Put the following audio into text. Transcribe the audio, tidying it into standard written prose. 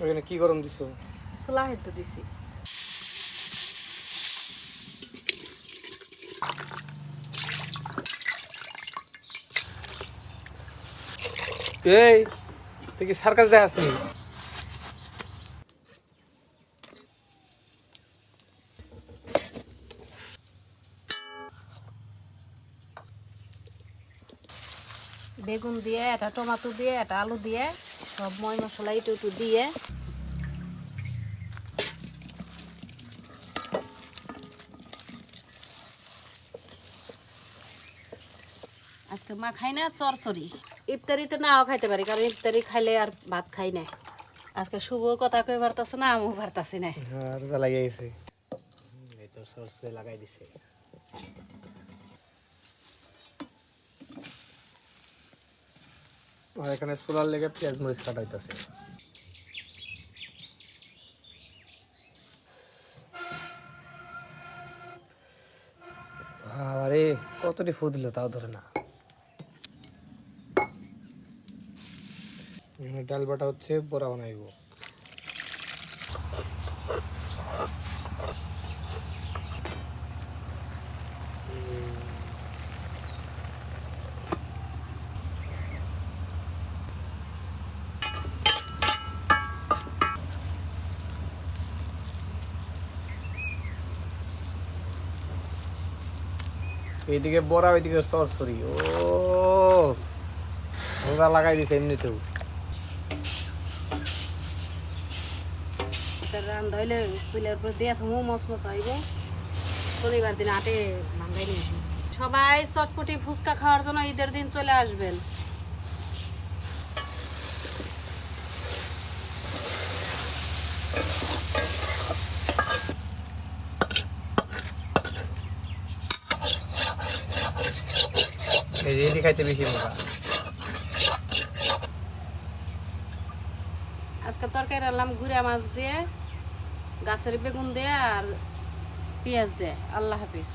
ওখানে কি গরম দিছো? ছোলা হেদ্দ দিছি। এই তুই কি সার্কাস দেখাস নি? বেগুন দিয়ে, এটা টমেটো দিয়ে, এটা আলু দিয়ে, সব ময় মশলা একটু একটু দিয়ে আজকে মা খাই না চরচরি। ইফতারিতে নাও খাইতে পারি, কারণ ইফতারি খাইলে আর ভাত খাই না। আজকে শুভ কথা কই পারতাছে না, আমিও পারতাছি না। হ্যাঁ, রোজা লাগিয়ে গেছে। এই তো সরষে লাগাই দিছে। আর এখানে সোলার লেগে পেঁয়াজ মরিচ কাটা হইতাছে। আরে কতটি ফু দিল তাও ধরে না। ডাল বাটা হচ্ছে, বড়া বানাইব। এইদিকে বড়া, ওইদিকে সরসরি। ও রোজা লাগাই দিছে এমনিতেও। রান্না হইলে চুলের উপর দিয়ে থামো, মচমচ হইব। শনিবার দিন আটে ভাঙ্গাই নিয়েছি। সবাই চটপটি ফুচকা খাওয়ার জন্য ঈদের দিন চলে আসবেন। এই খাইতে বেশি মজা। আজকে তরকারি রান্নাম গুড়া মাছ দিয়ে, গাছের বেগুন দিয়ে আর পেঁয়াজ দিয়ে। আল্লাহ হাফিজ।